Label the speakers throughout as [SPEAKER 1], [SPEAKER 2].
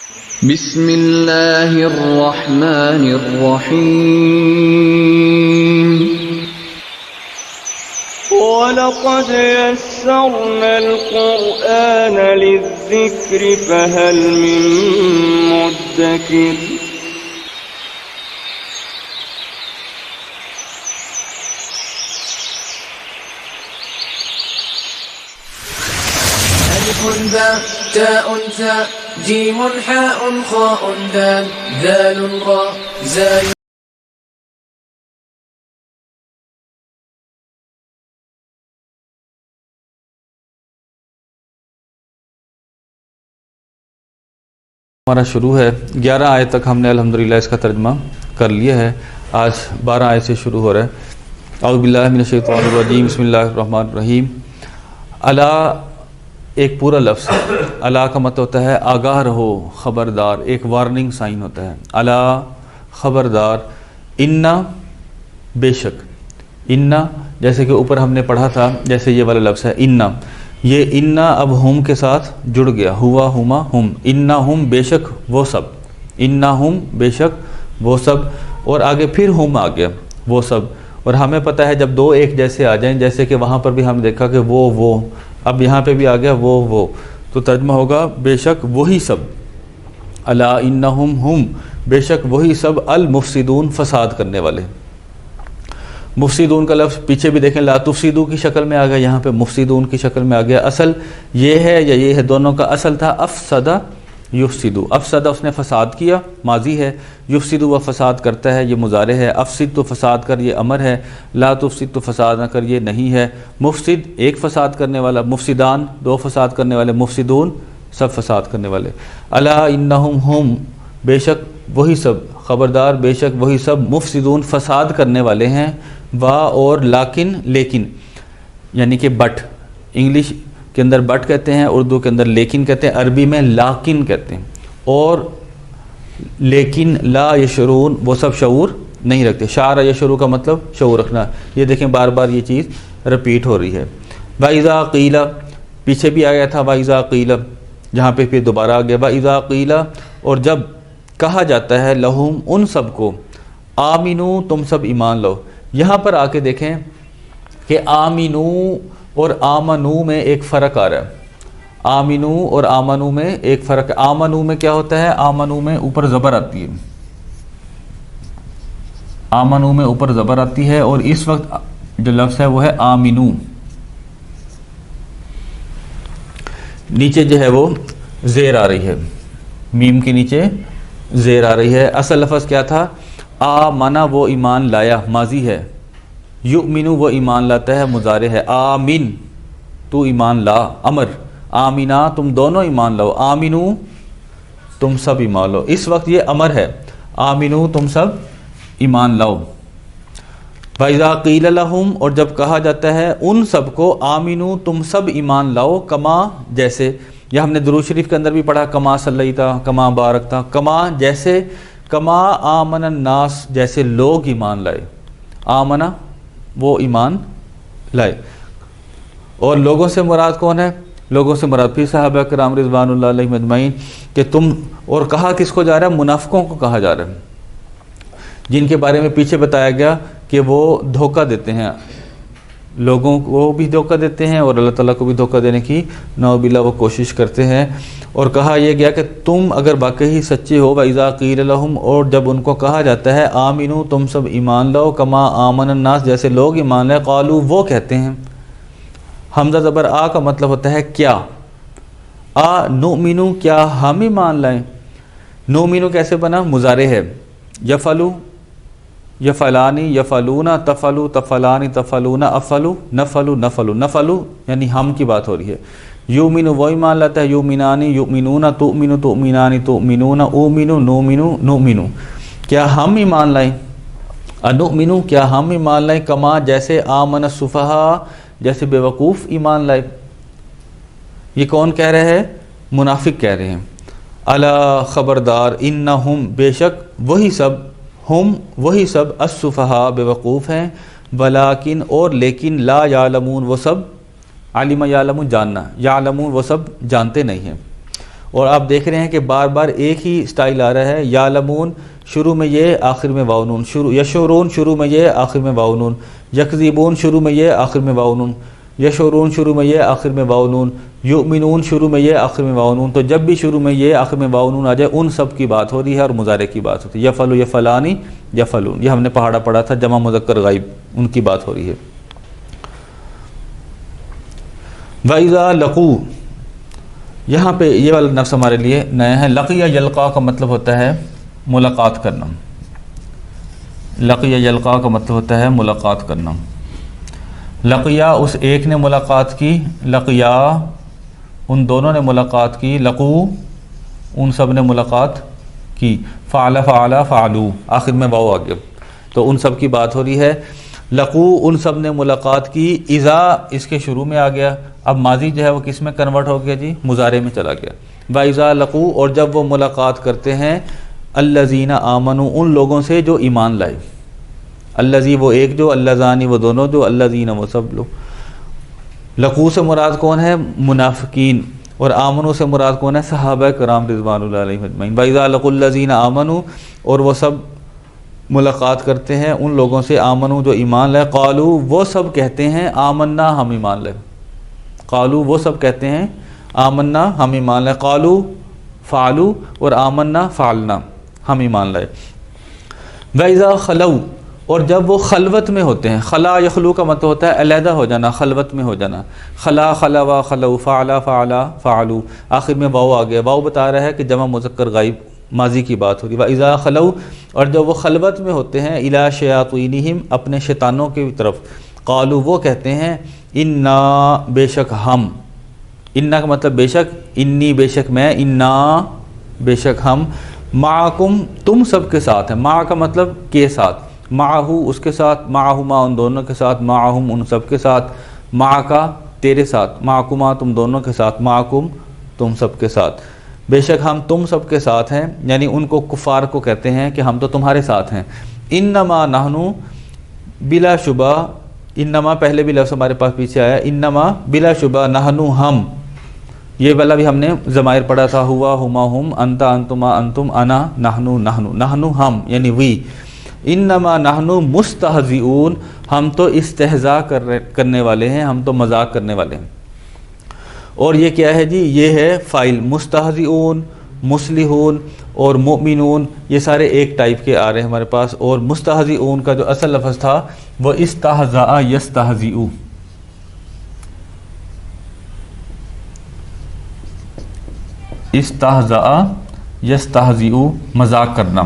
[SPEAKER 1] بسم اللہ الرحمن الرحیم
[SPEAKER 2] وَلَقَدْ يَسَّرْنَا الْقُرْآنَ لِلذِّكْرِ فَهَلْ مِن مُّدَّكِرٍ
[SPEAKER 3] ألف باء تاء ثاء جيم حاء خاء دال ذال راء زاي.
[SPEAKER 4] ہمارا شروع ہے 11 آیت تک ہم نے الحمدللہ اس کا ترجمہ کر لیا ہے. آج 12 آیت سے شروع ہو رہا ہے. اعوذ باللہ من الشیطان الرجیم بسم اللہ الرحمن الرحیم. الا ایک پورا لفظ ہے. الا کا مطلب ہوتا ہے آگاہ رہو، خبردار، ایک وارننگ سائن ہوتا ہے. الا خبردار، انا بے شک، انا جیسے کہ اوپر ہم نے پڑھا تھا، جیسے یہ والا لفظ ہے انا، یہ انا اب ہم کے ساتھ جڑ گیا، ہوا ہما ہم، انا ہم بے شک وہ سب، انا ہم بے شک وہ سب، اور آگے پھر ہم آ گیا وہ سب. اور ہمیں پتہ ہے جب دو ایک جیسے آ جائیں، جیسے کہ وہاں پر بھی ہم دیکھا کہ وہ، اب یہاں پہ بھی آ گیا وہ، تو ترجمہ ہوگا بے شک وہی سب. الا انہم ہم، بے شک وہی سب، المفسدون فساد کرنے والے. مفسدون کا لفظ پیچھے بھی دیکھیں، لا تفسدو کی شکل میں آ گیا، یہاں پہ مفسدون کی شکل میں آ گیا. اصل یہ ہے یا یہ ہے، دونوں کا اصل تھا افسدہ یفسدو. افسدہ اس نے فساد کیا، ماضی ہے. یفسدو وہ فساد کرتا ہے، یہ مضارع ہے. افسد تو فساد کر، یہ امر ہے. لا تفسد تو فساد نہ کر، یہ نہیں ہے. مفسد ایک فساد کرنے والا، مفسدان دو فساد کرنے والے، مفسدون سب فساد کرنے والے. الا انہم ہم، بے شک وہی سب، خبردار بے شک وہی سب، مفسدون فساد کرنے والے ہیں. اور لیکن یعنی کہ بٹ، انگلش کے اندر بٹ کہتے ہیں، اردو کے اندر لیکن کہتے ہیں، عربی میں لاکن کہتے ہیں. اور لیکن لا یشعرون، وہ سب شعور نہیں رکھتے. شعر یشعر کا مطلب شعور رکھنا. یہ دیکھیں بار بار یہ چیز رپیٹ ہو رہی ہے. وَإِذَا قِيلَ، پیچھے بھی آیا تھا وَإِذَا قِيلَ، جہاں پہ پھر دوبارہ آ گیا وَإِذَا قِيلَ، اور جب کہا جاتا ہے لہم ان سب کو، آمنو تم سب ایمان لو. یہاں پر آ کے دیکھیں کہ آمنو اور آمنو میں ایک فرق آ رہا ہے. آمنو اور آمنو میں ایک فرق ہے. آمنو میں کیا ہوتا ہے؟ آمنو میں اوپر زبر آتی ہے، آمنو میں اوپر زبر آتی ہے، اور اس وقت جو لفظ ہے وہ ہے آمنو، نیچے جو ہے وہ زیر آ رہی ہے، میم کے نیچے زیر آ رہی ہے. اصل لفظ کیا تھا؟ آمنا وہ ایمان لایا، ماضی ہے. یؤمنو وہ ایمان لاتا ہے، مضارع ہے. آمن تو ایمان لا، امر. آمنا تم دونوں ایمان لاؤ، آمنو تم سب ایمان لاؤ. اس وقت یہ امر ہے، آمنو تم سب ایمان لاؤ. وَإِذَا قِيلَ لَهُمْ، اور جب کہا جاتا ہے ان سب کو، آمنو تم سب ایمان لاؤ، کما جیسے، یہ ہم نے درود شریف کے اندر بھی پڑھا، کما صلیتا، کما بارکتا، کما جیسے، کما آمن الناس جیسے لوگ ایمان لائے. آمنا وہ ایمان لائے. اور لوگوں سے مراد کون ہے؟ لوگوں سے مراد پھر صحابہ کرام رضوان اللہ علیہم اجمعین. کہ تم، اور کہا کس کو جا رہا ہے؟ منافقوں کو کہا جا رہا ہے، جن کے بارے میں پیچھے بتایا گیا کہ وہ دھوکہ دیتے ہیں، لوگوں کو بھی دھوکہ دیتے ہیں اور اللہ تعالیٰ کو بھی دھوکہ دینے کی نعوذ باللہ وہ کوشش کرتے ہیں. اور کہا یہ گیا کہ تم اگر واقعی سچے ہو، وَإِذَا قِيلَ لَهُمْ، اور جب ان کو کہا جاتا ہے آمنو تم سب ایمان لاؤ، کما آمن الناس جیسے لوگ ایمان لائے، قالوا وہ کہتے ہیں، حمزہ زبر آ کا مطلب ہوتا ہے کیا. نؤمنو کیا ہم ایمان لائیں. نؤمنو کیسے بنا؟ مضارع ہے. یفعلو یفعلانی یفعلون، تفعلو تفعلانی تفعلون، افعلو نفعلو نفعلو، نفعلو یعنی ہم کی بات ہو رہی ہے. یؤمنو وہ ایمان لاتا ہے، یؤمنانی یؤمنون، تؤمنو تؤمنانی تؤمنون، اؤمنو نؤمنو نؤمنو، کیا ہم ایمان لائیں. انؤمنو کیا ہم ایمان لائیں، کما جیسے، آمن السفہاء جیسے بے وقوف ایمان لائے. یہ کون کہہ رہے ہیں؟ منافق کہہ رہے ہیں. الا خبردار، انہم بے شک وہی سب، ہم وہی سب، السفہاء بے وقوف ہیں، ولیکن اور لیکن، لا یعلمون وہ سب، علم یعلم جاننا، یعلمون وہ سب جانتے نہیں ہیں. اور آپ دیکھ رہے ہیں کہ بار بار ایک ہی سٹائل آ رہا ہے، یعلمون شروع میں یہ آخر میں واو نون، یشعرون شروع میں یہ آخر میں واو نون، یکذبون شروع میں یہ آخر میں واو نون، یشعرون شروع میں یہ آخر میں واو نون، یؤمنون شروع میں یہ آخر میں واو نون۔ تو جب بھی شروع میں یہ آخر میں واو نون آ جائے ان سب کی بات ہو رہی ہے اور مضارع کی بات ہوتی ہے۔ یفعلو یفعلانی یفعلون، یہ ہم نے پہاڑا پڑھا تھا، جمع مذکر غائب ان کی بات ہو رہی ہے۔ وَإِذَا لَقُوا، یہاں پہ یہ والا لفظ ہمارے لیے نیا ہے۔ لقی یلقا کا مطلب ہوتا ہے ملاقات کرنا، لقی یلقا کا مطلب ہوتا ہے ملاقات کرنا۔ لقیا اس ایک نے ملاقات کی، لقیا ان دونوں نے ملاقات کی، لقو ان سب نے ملاقات کی، فعل فعل فعلو آخر میں واو آ گیا، تو ان سب کی بات ہو رہی ہے۔ لقو ان سب نے ملاقات کی، اذا اس کے شروع میں آ گیا، اب ماضی جو ہے وہ کس میں کنورٹ ہو گیا جی؟ مضارع میں چلا گیا۔ وَإِذَا لَقُوا اور جب وہ ملاقات کرتے ہیں، الَّذِينَ آمَنُوا ان لوگوں سے جو ایمان لائے، الذی وہ ایک جو، اللذانی وہ دونوں جو، الذین وہ سب لوگ۔ لقو سے مراد کون ہے؟ منافقین، اور آمنو سے مراد کون ہے؟ صحابہ کرام رضوان اللہ علیہم اجمعین۔ وَإِذَا لَقُوا الَّذِينَ آمَنُوا اور وہ سب ملاقات کرتے ہیں ان لوگوں سے، آمنو جو ایمان لائے، قالوا وہ سب کہتے ہیں آمنا ہم ایمان لائے، قالوا وہ سب کہتے ہیں آمنا ہم ایمان لائے، قالوا فعلوا اور آمنا فعلنا ہم ایمان لائے۔ وَإِذَا خَلَوْا اور جب وہ خلوت میں ہوتے ہیں، خلا یخلو کا مطلب ہوتا ہے علیحدہ ہو جانا، خلوت میں ہو جانا، خلا خلوا خلو، فعلا فعلا فعلو آخر میں واو آ گیا، واو بتا رہا ہے کہ جمع مذکر غائب ماضی کی بات ہو رہی ہے۔ وَإِذَا خَلَوْا اور جب وہ خلوت میں ہوتے ہیں، اِلَىٰ شَيَاطِينِهِمْ اپنے شیطانوں کی طرف، قالوا وہ کہتے ہیں انا بے شک ہم، انا کا مطلب بے شک، انی بے شک میں، انا بے شک ہم، معکم تم سب کے ساتھ ہیں، مع کا مطلب کے ساتھ، معہو اس کے ساتھ، معہما ان دونوں کے ساتھ، معہم ان سب کے ساتھ، معکا تیرے ساتھ، معکما تم دونوں کے ساتھ، معکم تم سب کے ساتھ، بے شک ہم تم سب کے ساتھ ہیں، یعنی ان کو کفار کو کہتے ہیں کہ ہم تو تمہارے ساتھ ہیں۔ انما نحنو بلا شبہ، انما پہلے بھی لفظ ہمارے پاس پیچھے آیا، انما بلا شبہ، نحنو ہم، یہ والا بھی ہم نے ضمائر پڑھا تھا، ہوا ہما ہم، انتا انتما انتم، انا نحنو نحنو، نحنو ہم یعنی وی، انما نحنو مستہزئون ہم تو استہزاء کرنے والے ہیں، ہم تو مذاق کرنے والے ہیں۔ اور یہ کیا ہے جی؟ یہ ہے فائل، مستہزئون، مصلحون اور مؤمنون یہ سارے ایک ٹائپ کے آ رہے ہیں ہمارے پاس، اور مستہزئون کا جو اصل لفظ تھا وہ استہزاء یستہزئ، استہزاء یستہزئ مذاق کرنا۔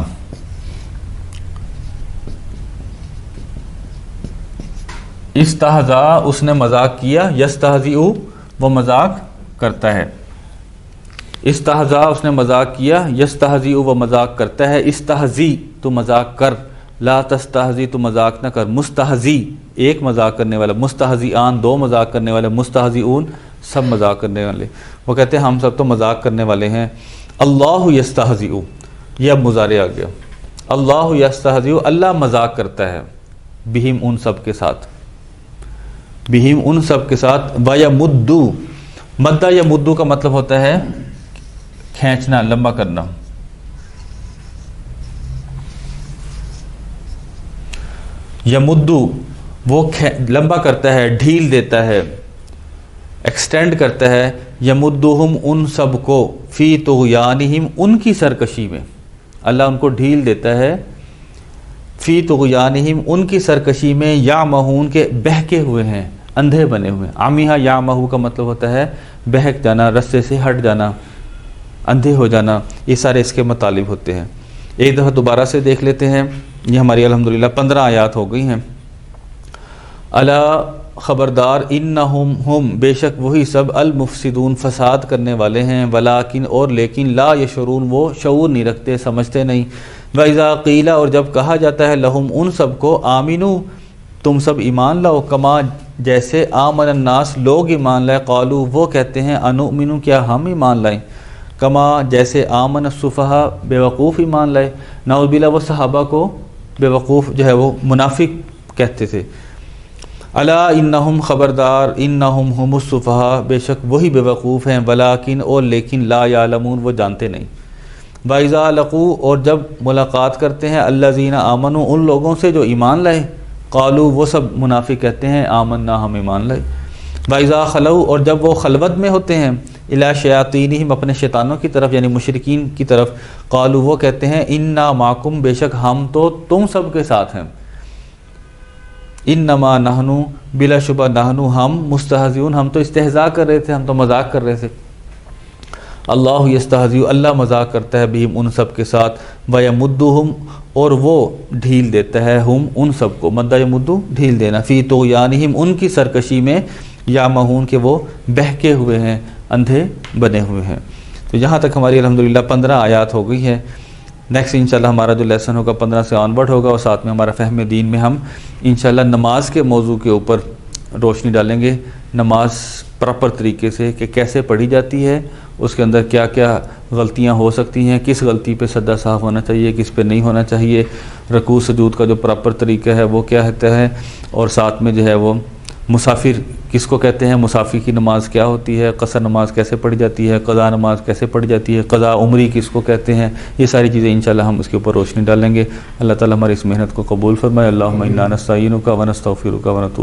[SPEAKER 4] استہزاء اس نے مذاق کیا، یستہزئ وہ مذاق کرتا ہے، استہزاء اس نے مذاق کیا، یستہزئ وہ مذاق کرتا ہے، استہزی تو مذاق کر، لا تستہزی تو مذاق نہ کر، مستہزی ایک مذاق کرنے والا، مستہزئان دو مذاق کرنے والے، مستہزئون سب مذاق کرنے والے، وہ کہتے ہیں ہم سب تو مذاق کرنے والے ہیں۔ اللہ یستہزئ یہ اب مضارع آ گیا، اللہ یستہزئ اللہ مذاق کرتا ہے، بہم ان سب کے ساتھ، بہم ان سب کے ساتھ، وَيَمُدُّ مدہ یا مدو کا مطلب ہوتا ہے کھینچنا، لمبا کرنا۔ یمدو وہ لمبا کرتا ہے، ڈھیل دیتا ہے، ایکسٹینڈ کرتا ہے، یمدہم ان سب کو، فی طغیانہم ان کی سرکشی میں، اللہ ان کو ڈھیل دیتا ہے، فی طغیانہم ان کی سرکشی میں، یعمہون کے بہکے ہوئے ہیں، اندھے بنے ہوئے، عمیہ یعمہو کا مطلب ہوتا ہے بہک جانا، رستے سے ہٹ جانا، اندھے ہو جانا، یہ سارے اس کے مطالب ہوتے ہیں۔ ایک دفعہ دوبارہ سے دیکھ لیتے ہیں، یہ ہماری الحمدللہ 15 آیات ہو گئی ہیں۔ الا خبردار، انہم ہم بے شک وہی سب، المفسدون فساد کرنے والے ہیں، ولیکن اور لیکن، لا یشعرون وہ شعور نہیں رکھتے، سمجھتے نہیں۔ وَإِذَا قِیلَ اور جب کہا جاتا ہے، لہم ان سب کو، آمنو تم سب ایمان لاؤ، کما جیسے، آمن الناس لوگ ایمان لائے، قالو وہ کہتے ہیں، انؤمن کیا ہم ایمان لائیں، کما جیسے، آمن السفہاء بے وقوف ایمان لائے، نعوذ باللہ وہ صحابہ کو بے وقوف جو ہے وہ منافق کہتے تھے۔ الا انہم خبردار انہم هم السفہاء بے شک وہی بے وقوف ہیں ولیکن اور لیکن لا یعلمون وہ جانتے نہیں وَإِذَا لَقُوا اور جب ملاقات کرتے ہیں الذین آمنوا ان لوگوں سے جو ایمان لائے قالوا وہ سب منافق کہتے ہیں آمنا ہم ایمان لائے وَإِذَا خَلَوْا اور جب وہ خلوت میں ہوتے ہیں اِلَىٰ شَيَاطِینِهِمْ اپنے شیطانوں کی طرف یعنی مشرکین کی طرف قالوا وہ کہتے ہیں اِنَّا مَعَكُمْ بے شک ہم تو تم سب کے ساتھ ہیں انما نحن بلا شبہ نحن ہم مستہزئون ہم تو استہزاء کر رہے تھے ہم تو مذاق کر رہے تھے اللہ یستہزئ اللہ مذاق کرتا ہے بہم ان سب کے ساتھ ویمدہم اور وہ ڈھیل دیتا ہے ہم ان سب کو مدہ یمدو ڈھیل دینا فی طغیانہم ان کی سرکشی میں یعمہون کہ وہ بہکے ہوئے ہیں اندھے بنے ہوئے ہیں۔ تو یہاں تک ہماری الحمدللہ 15 آیات ہو گئی ہے۔ نیکسٹ انشاءاللہ ہمارا جو لیسن ہوگا 15 سے آن ورڈ ہوگا اور ساتھ میں ہمارا فہم دین میں ہم انشاءاللہ نماز کے موضوع کے اوپر روشنی ڈالیں گے، نماز پراپر طریقے سے کہ کیسے پڑھی جاتی ہے، اس کے اندر کیا کیا غلطیاں ہو سکتی ہیں، کس غلطی پہ سجدہ صاف ہونا چاہیے، کس پہ نہیں ہونا چاہیے، رکوع سجود کا جو پراپر طریقہ ہے وہ کیا ہوتا ہے، اور ساتھ میں جو ہے وہ مسافر کس کو کہتے ہیں، مسافر کی نماز کیا ہوتی ہے، قصر نماز کیسے پڑھی جاتی ہے، قضا نماز کیسے پڑھی جاتی ہے، قضا عمری کس کو کہتے ہیں، یہ ساری چیزیں انشاءاللہ ہم اس کے اوپر روشنی ڈالیں گے۔ اللہ تعالیٰ ہماری اس محنت کو قبول فرمائے۔ اللہم انا نستعینک ونستغفرک ونتوب